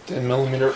10mm.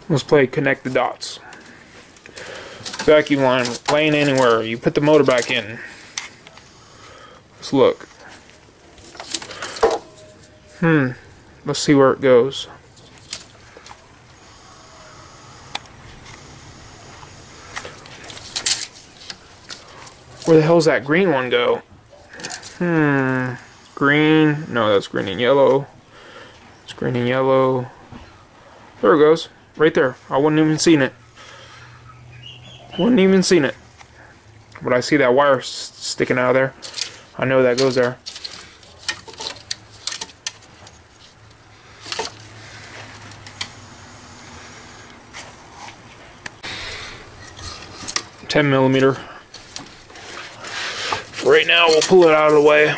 Let's play connect the dots. Vacuum line laying anywhere. You put the motor back in. Let's look. Let's see where it goes. Where the hell's that green one go? Green. No, that's green and yellow. It's green and yellow. There it goes. Right there. I wouldn't even seen it. Wouldn't even seen it. But I see that wire sticking out of there. I know that goes there. $10mm. Right now, we'll pull it out of the way.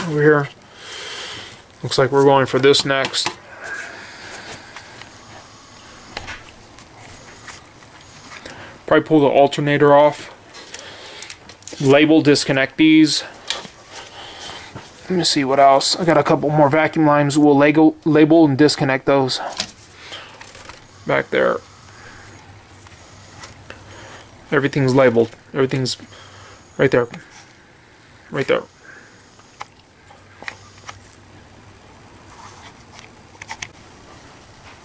Over here. Looks like we're going for this next. Probably pull the alternator off. Label, disconnect these. Let me see what else. I got a couple more vacuum lines. We'll label and disconnect those. Back there. Everything's labeled. Everything's right there. Right there.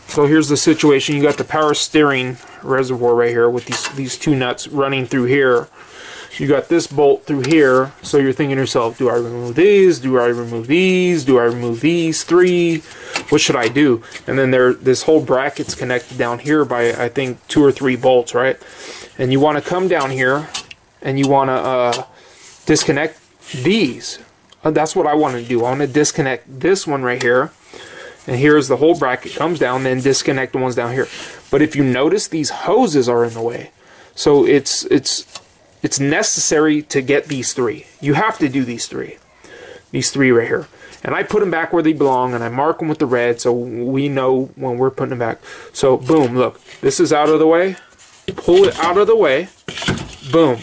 So here's the situation. You got the power steering reservoir right here with these two nuts running through here. You got this bolt through here. So you're thinking to yourself, do I remove these? Do I remove these? Do I remove these three? What should I do? And then this whole bracket's connected down here by, I think, 2 or 3 bolts, right? And you want to come down here and you want to disconnect these. That's what I want to do. I want to disconnect this one right here. And here's the whole bracket comes down, then disconnect the ones down here. But if you notice, these hoses are in the way. So it's necessary to get these 3. You have to do these 3. These 3 right here. And I put them back where they belong, and I mark them with the red so we know when we're putting them back. So boom, look. This is out of the way. Pull it out of the way. Boom.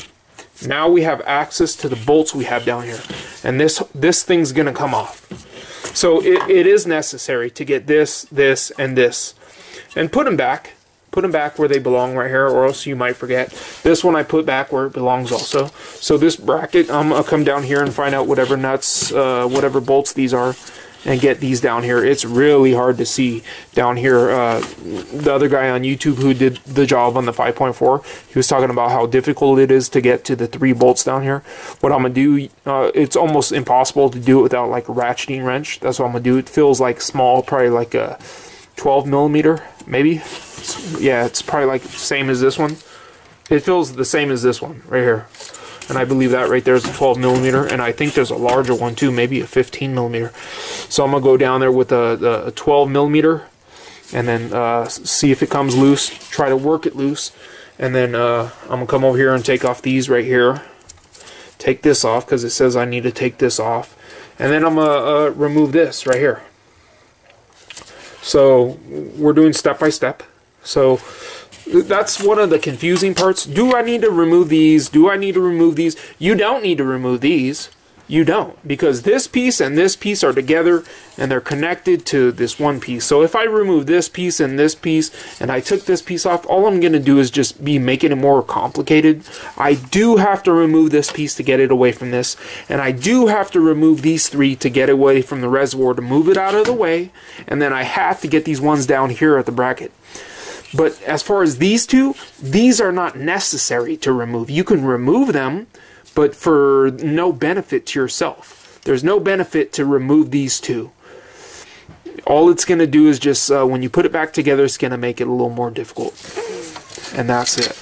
Now we have access to the bolts we have down here. And this thing's going to come off. So it is necessary to get this, this, and this. And put them back. Put them back where they belong right here, or else you might forget. This one I put back where it belongs also. So this bracket, I'm going to come down here and find out whatever nuts, whatever bolts these are, and get these down here. It's really hard to see down here. The other guy on YouTube who did the job on the 5.4, he was talking about how difficult it is to get to the 3 bolts down here. What I'm going to do, it's almost impossible to do it without like a ratcheting wrench. That's what I'm going to do. It feels like small, probably like a 12mm, maybe. Yeah, it's probably like same as this one. It feels the same as this one right here. And I believe that right there is a 12mm, and I think there's a larger one too, maybe a 15mm. So I'm going to go down there with a 12mm, and then see if it comes loose, try to work it loose, and then I'm going to come over here and take off these right here. Take this off, because it says I need to take this off. And then I'm going to remove this right here. So we're doing step by step. So that's one of the confusing parts. Do I need to remove these? Do I need to remove these? You don't need to remove these. You don't, because this piece and this piece are together and they're connected to this one piece. So if I remove this piece and I took this piece off, all I'm going to do is just be making it more complicated. I do have to remove this piece to get it away from this, and I do have to remove these three to get away from the reservoir to move it out of the way, and then I have to get these ones down here at the bracket. But as far as these two, these are not necessary to remove. You can remove them, but for no benefit to yourself. There's no benefit to remove these two. All it's going to do is just, when you put it back together, it's going to make it a little more difficult. And that's it.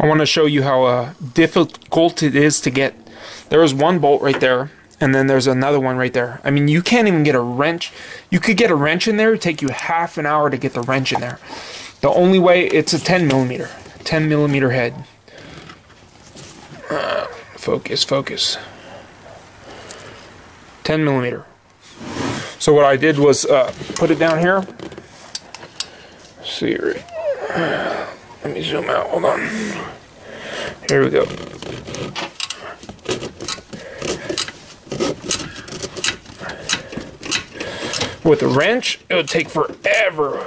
I want to show you how difficult it is to get. There is one bolt right there, and then there's another one right there. I mean, you can't even get a wrench. You could get a wrench in there. It'd take you half an hour to get the wrench in there. The only way, it's a 10 millimeter head. Focus. 10 millimeter. So what I did was put it down here. See, let me zoom out. Hold on. Here we go. With a wrench, it would take forever.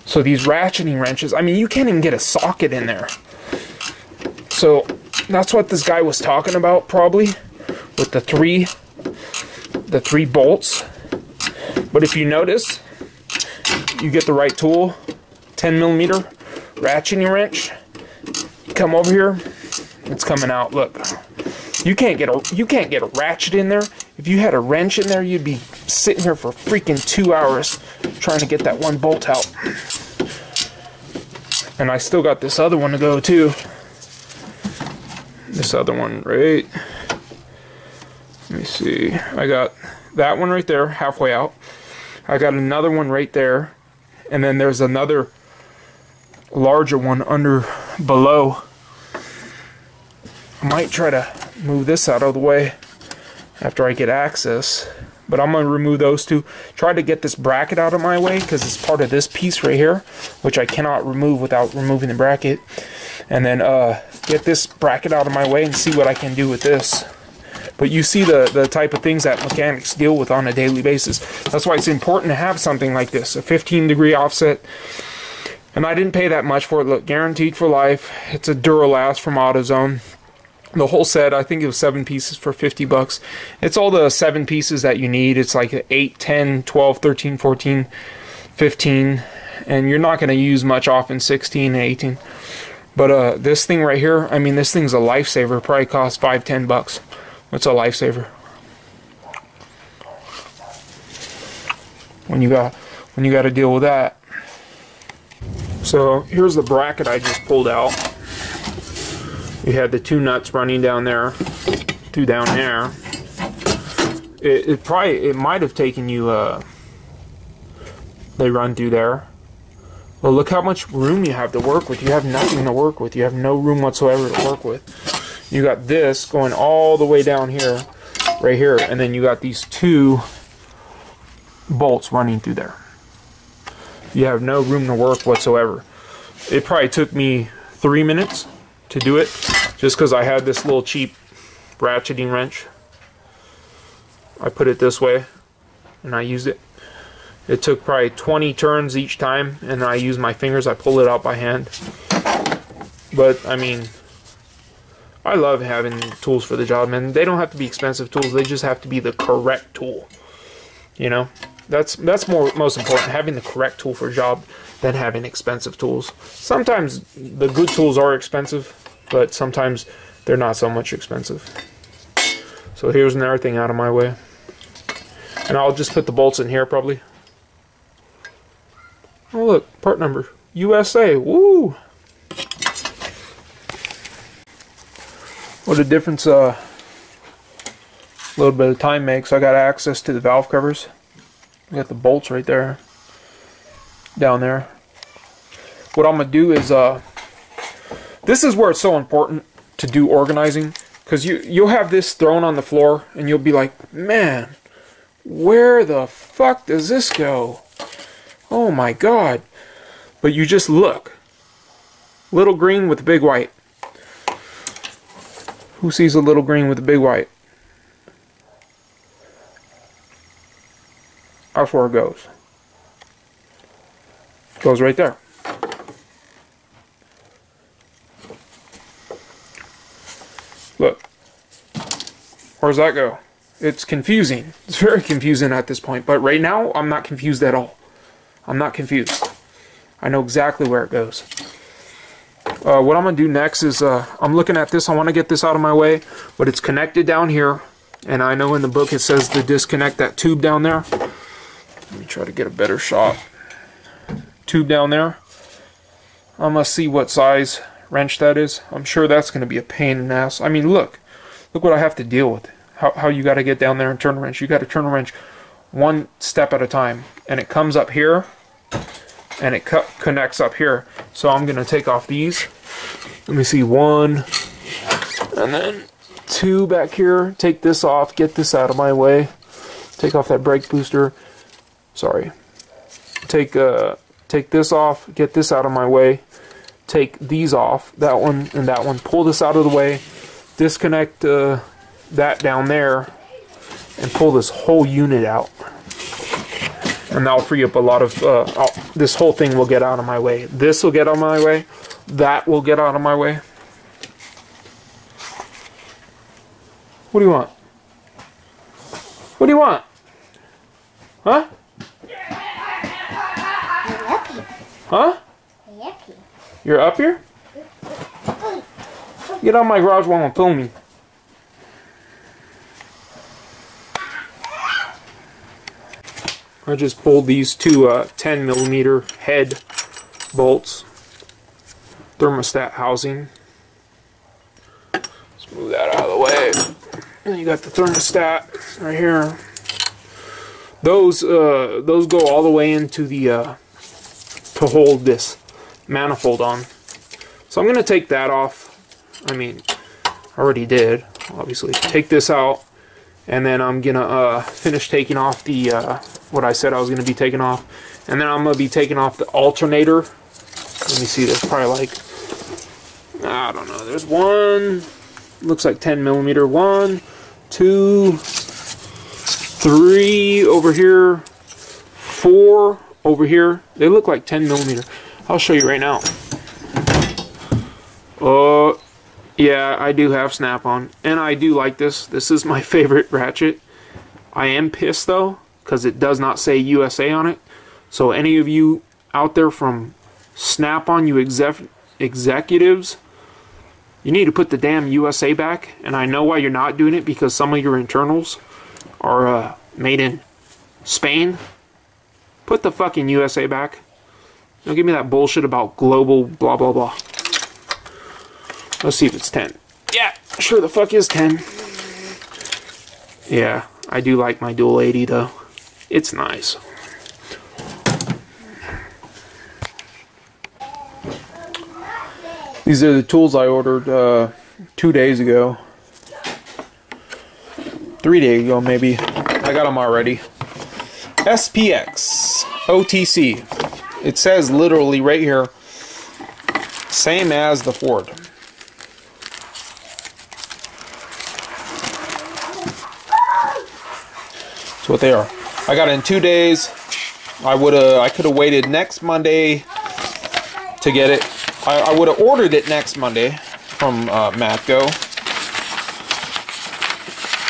So these ratcheting wrenches, I mean, you can't even get a socket in there. So that's what this guy was talking about, probably, with the three bolts. But if you notice, you get the right tool, 10 millimeter ratcheting wrench. You come over here, it's coming out. Look, you can't get a ratchet in there. If you had a wrench in there, you'd be sitting here for freaking 2 hours trying to get that one bolt out. And I still got this other one to go too. This other one, right? Let me see. I got that one right there, halfway out. I got another one right there. And then there's another larger one below. I might try to move this out of the way after I get access. But I'm going to remove those two. Try to get this bracket out of my way because it's part of this piece right here, which I cannot remove without removing the bracket. And then get this bracket out of my way and see what I can do with this. But you see the type of things that mechanics deal with on a daily basis. That's why it's important to have something like this, a 15-degree offset. And I didn't pay that much for it. Look, guaranteed for life. It's a Duralast from AutoZone. The whole set, I think it was 7 pieces for 50 bucks. It's all the 7 pieces that you need. It's like 8, 10, 12, 13, 14, 15. And you're not going to use much off in 16 and 18. But this thing right here, I mean, this thing's a lifesaver. It probably costs 5, 10 bucks. It's a lifesaver. When you got to deal with that. So here's the bracket I just pulled out. You had the 2 nuts running down there, 2 down there. It might have taken you. They run through there. Well, look how much room you have to work with. You have nothing to work with. You have no room whatsoever to work with. You got this going all the way down here, right here, and then you got these 2 bolts running through there. You have no room to work whatsoever. It probably took me 3 minutes to do it, just because I had this little cheap ratcheting wrench. I put it this way, and I used it. It took probably 20 turns each time, and I use my fingers. I pull it out by hand. But I mean, I love having tools for the job, man. They don't have to be expensive tools. They just have to be the correct tool. You know, that's most important. Having the correct tool for a job than having expensive tools. Sometimes the good tools are expensive, but sometimes they're not so much expensive. So here's another thing out of my way. And I'll just put the bolts in here probably. Oh look, part number, USA, woo! What a difference a little bit of time makes. I got access to the valve covers. I got the bolts right there, down there. What I'm going to do is, this is where it's so important to do organizing, because you'll have this thrown on the floor and you'll be like, man, where the fuck does this go? Oh my god. But you just look. Little green with the big white. Who sees a little green with a big white? That's where it goes. It goes right there. Look. Where's that go? It's confusing. It's very confusing at this point. But right now, I'm not confused at all. I'm not confused. I know exactly where it goes. What I'm going to do next is, I'm looking at this. I want to get this out of my way. But it's connected down here. And I know in the book it says to disconnect that tube down there. Let me try to get a better shot. Tube down there. I'm going to see what size wrench that is. I'm sure that's going to be a pain in the ass. I mean, look what I have to deal with. How you got to get down there and turn a wrench. You got to turn a wrench one step at a time, and it comes up here, and it connects up here. So I'm going to take off these. Let me see, 1, and then 2 back here. Take this off, get this out of my way. Take off that brake booster. Sorry. Take this off, get this out of my way. Take these off, that one and that one. Pull this out of the way. Disconnect that down there, and pull this whole unit out. And that'll free up a lot of, this whole thing will get out of my way. This will get out of my way. That will get out of my way. What do you want? What do you want? Huh? Huh? You're up here? Get out of my garage while I'm filming. I just pulled these two 10mm head bolts, thermostat housing. Let's move that out of the way. And you got the thermostat right here. Those go all the way into the to hold this manifold on. So I'm gonna take that off. I mean, I already did, obviously. Take this out, and then I'm gonna finish taking off the what I said I was gonna be taking off, and then I'm gonna be taking off the alternator. Let me see. There's probably like, I don't know. There's one. Looks like 10mm. 1, 2, 3 over here. 4 over here. They look like 10mm. I'll show you right now. Yeah, I do have snap-on, and I do like this. This is my favorite ratchet. I am pissed though, because it does not say USA on it. So any of you out there from Snap-on, you executives, you need to put the damn USA back. And I know why you're not doing it, because some of your internals are made in Spain. Put the fucking USA back. Don't give me that bullshit about global blah blah blah. Let's see if it's 10. Yeah, sure the fuck is 10. Yeah, I do like my dual 80 though. It's nice. These are the tools I ordered 2 days ago. 3 days ago maybe. I got them already. SPX OTC. It says literally right here, same as the Ford. That's what they are. I got it in 2 days. I could have waited next Monday to get it. I would have ordered it next Monday from Matco,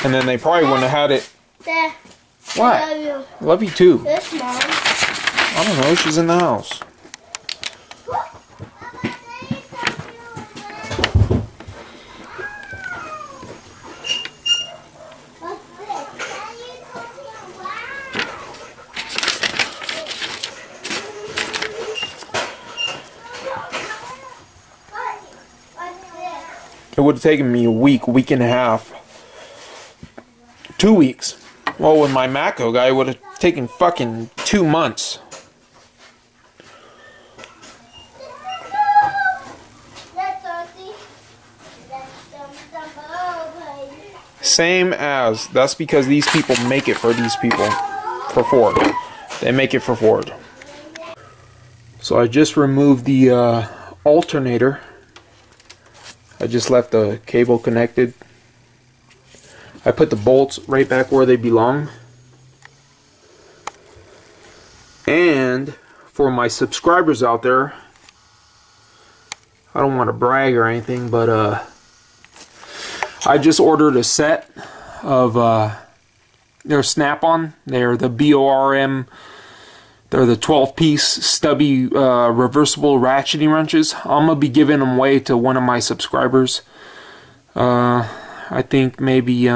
and then they probably wouldn't have had it. Dad, What? I love you. Love you too. This mom. I don't know. She's in the house. It would have taken me a week and a half, 2 weeks. Well, with my Matco guy, it would have taken fucking 2 months. Same as. That's because these people make it for these people. For Ford. They make it for Ford. So I just removed the alternator. I just left the cable connected. I put the bolts right back where they belong. And for my subscribers out there, I don't want to brag or anything, but I just ordered a set of they're Snap-on. They're the BORM. They're the 12-piece stubby reversible ratcheting wrenches. I'm going to be giving them away to one of my subscribers. I think maybe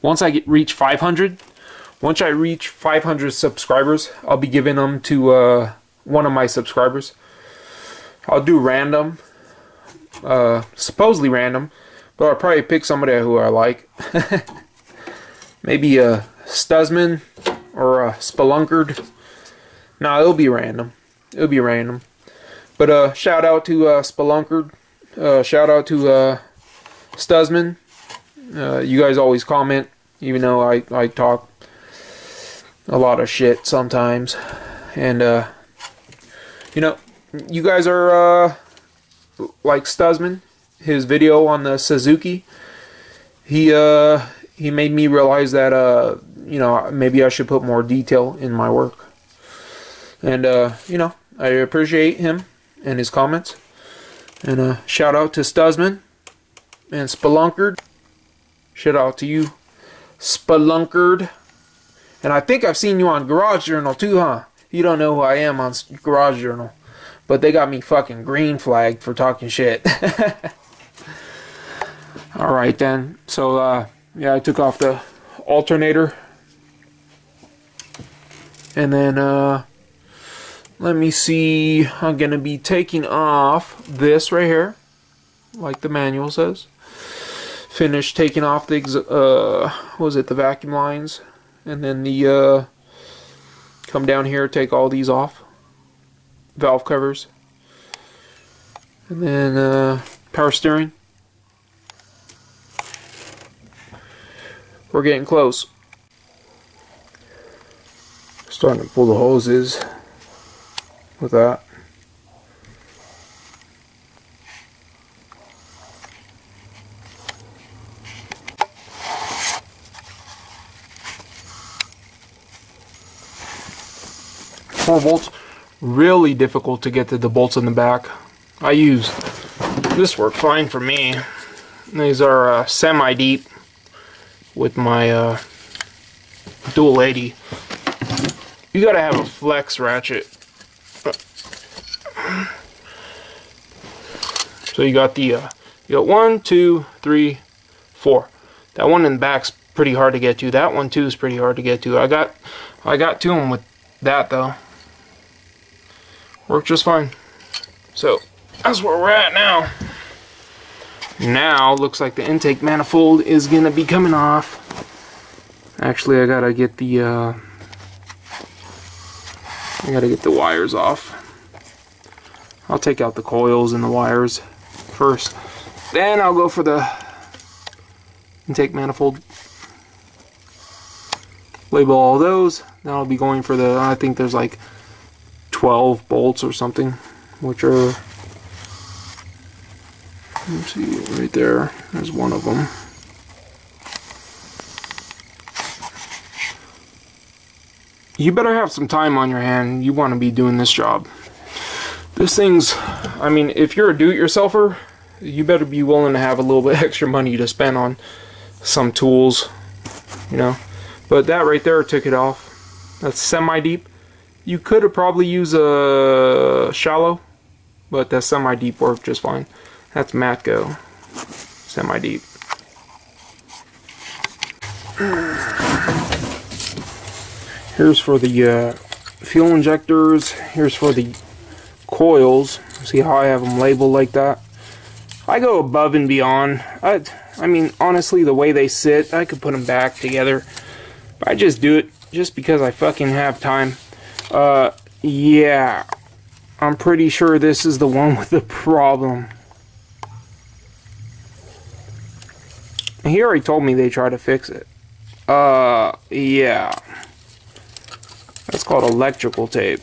once I reach 500. Once I reach 500 subscribers, I'll be giving them to one of my subscribers. I'll do random, supposedly random, but I'll probably pick somebody who I like. Maybe a Stuzzman or a Spelunkard. No, it'll be random. It'll be random. But shout out to Spelunkard. Shout out to Stuzzman. You guys always comment, even though I talk a lot of shit sometimes. And you know, you guys are like Stuzzman. His video on the Suzuki, he made me realize that you know, maybe I should put more detail in my work. And you know, I appreciate him and his comments. And shout out to Stuzzman and Spelunkard. Shout out to you, Spelunkard. And I think I've seen you on Garage Journal too, huh? You don't know who I am on Garage Journal, but they got me fucking green flagged for talking shit. Alright then, so yeah, I took off the alternator. And then let me see, I'm gonna be taking off this right here, like the manual says. Finish taking off the what was it, the vacuum lines, and then the come down here, take all these off, valve covers, and then power steering. We're getting close. Starting to pull the hoses with that. Four bolts, really difficult to get to the bolts in the back. This worked fine for me. These are semi-deep with my dual 80. You gotta have a flex ratchet. So you got you got 1, 2, 3, 4. That one in the back's pretty hard to get to. That one too is pretty hard to get to. I got to them with that though. Worked just fine. So that's where we're at now. Now looks like the intake manifold is gonna be coming off. Actually, I gotta get the wires off. I'll take out the coils and the wires first. Then I'll go for the intake manifold. Label all those. Then I'll be going for the, I think there's like 12 bolts or something, which are, let's see, right there. There's one of them. You better have some time on your hand. You want to be doing this job. This thing's, I mean, if you're a do-it-yourselfer, you better be willing to have a little bit extra money to spend on some tools, you know. But that right there took it off. That's semi-deep. You could have probably used a shallow, but that semi-deep worked just fine. That's Matco, semi-deep. Here's for the fuel injectors. Here's for the coils. See how I have them labeled like that? I go above and beyond. I mean, honestly, the way they sit, I could put them back together. But I just do it just because I fucking have time. Yeah. I'm pretty sure this is the one with the problem. He already told me they tried to fix it. Yeah. That's called electrical tape.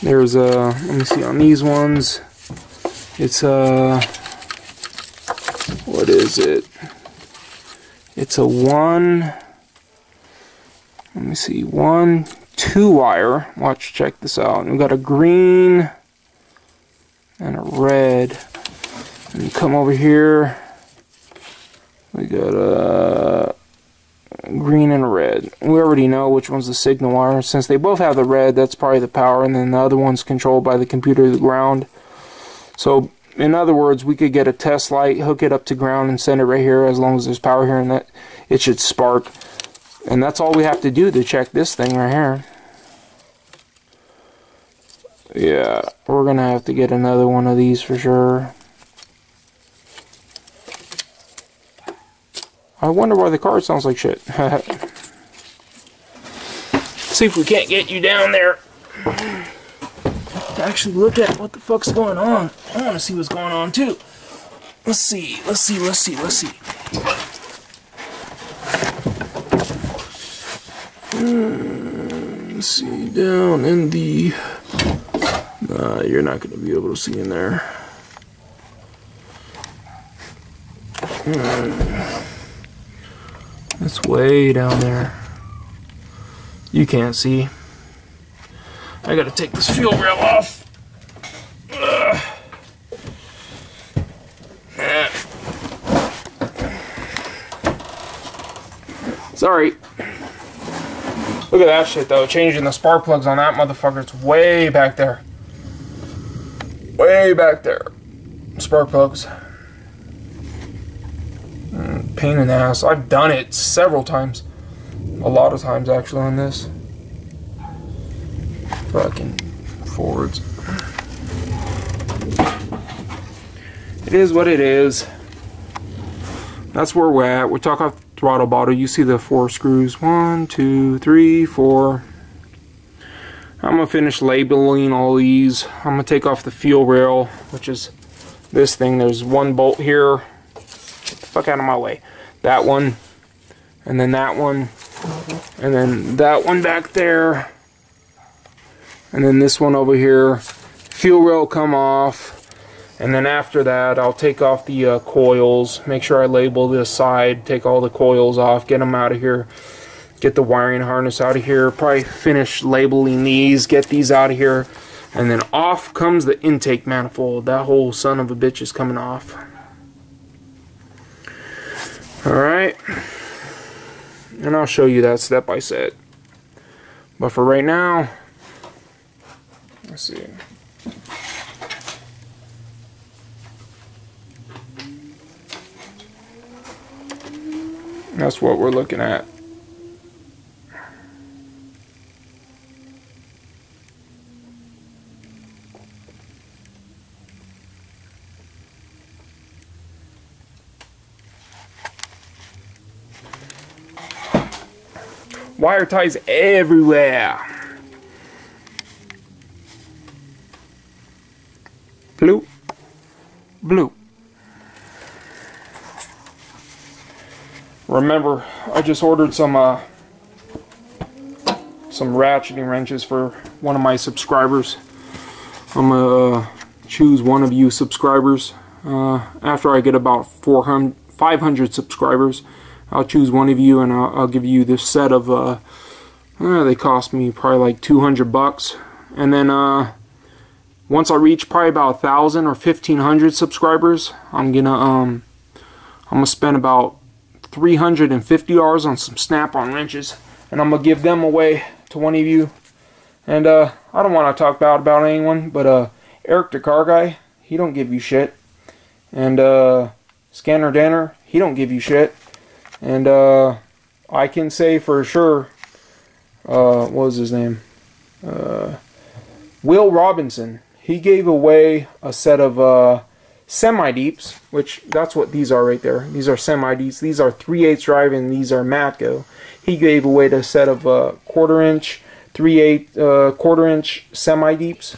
There's let me see on these ones. It's what is it? It's a let me see, 1, 2 wire. Watch, check this out. We've got a green and a red. And you come over here. We got green and a red. We already know which one's the signal wire. Since they both have the red, that's probably the power, and then the other one's controlled by the computer to the ground. So, in other words, we could get a test light, hook it up to ground, and send it right here as long as there's power here, and that it should spark. And that's all we have to do to check this thing right here. Yeah, we're gonna have to get another one of these for sure. I wonder why the car sounds like shit. See if we can't get you down there to actually look at what the fuck's going on. I want to see what's going on too. Let's see. Let's see down in the... you're not going to be able to see in there. It's way down there. You can't see. I gotta take this fuel rail off. Sorry. Look at that shit though. Changing the spark plugs on that motherfucker. It's way back there. Way back there. Spark plugs. Pain in the ass. I've done it several times. A lot of times actually on this. Fucking Fords. It is what it is. That's where we're at. We talk off the throttle bottle. You see the 4 screws. 1, 2, 3, 4. I'm gonna finish labeling all these. I'm gonna take off the fuel rail, which is this thing. There's one bolt here. Get the fuck out of my way. That one, and then that one, and then that one back there, and then this one over here. Fuel rail come off, and then after that I'll take off the coils, make sure I label this side, take all the coils off, get them out of here, get the wiring harness out of here, probably finish labeling these, get these out of here, and then off comes the intake manifold. That whole son of a bitch is coming off. Alright, and I'll show you that step by step. But for right now, let's see. That's what we're looking at. Wire ties everywhere. Blue. Blue. Remember, I just ordered some ratcheting wrenches for one of my subscribers. I'm gonna choose one of you subscribers. After I get about 500 subscribers, I'll choose one of you, and I'll give you this set of, they cost me probably like 200 bucks. And then once I reach probably about 1,000 or 1,500 subscribers, I'm gonna spend about $350 on some snap-on wrenches, and I'm gonna give them away to one of you. And I don't want to talk bad about anyone, but Eric the car guy, he don't give you shit. And Scanner Danner, he don't give you shit. And I can say for sure, what was his name? Will Robinson. He gave away a set of semi-deeps, which that's what these are right there. These are semi-deeps. These are 3/8 drive, and these are Matco. He gave away a set of 1/4-inch, 3/8, 1/4-inch semi-deeps.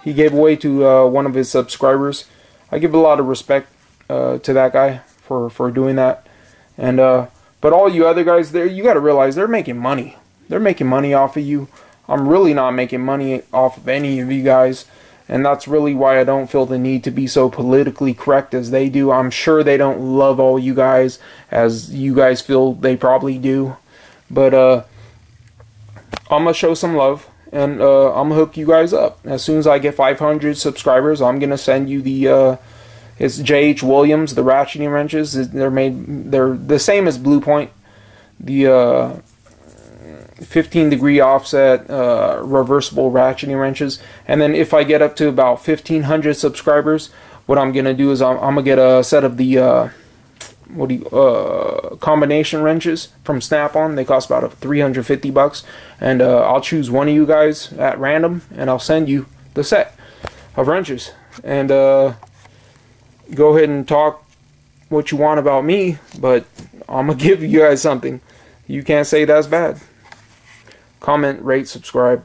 He gave away to one of his subscribers. I give a lot of respect to that guy for doing that. And but all you other guys there, you got to realize they're making money. They're making money off of you. I'm really not making money off of any of you guys, and that's really why I don't feel the need to be so politically correct as they do. I'm sure they don't love all you guys as you guys feel they probably do, but I'm gonna show some love, and I'm gonna hook you guys up. As soon as I get 500 subscribers, I'm gonna send you the it's J.H. Williams, the ratcheting wrenches. They're the same as Blue Point. the 15-degree offset reversible ratcheting wrenches. And then if I get up to about 1,500 subscribers, what I'm gonna do is I'm gonna get a set of the combination wrenches from Snap-on. They cost about $350, and I'll choose one of you guys at random, and I'll send you the set of wrenches. And go ahead and talk what you want about me, but I'm gonna give you guys something. You can't say that's bad. Comment, rate, subscribe.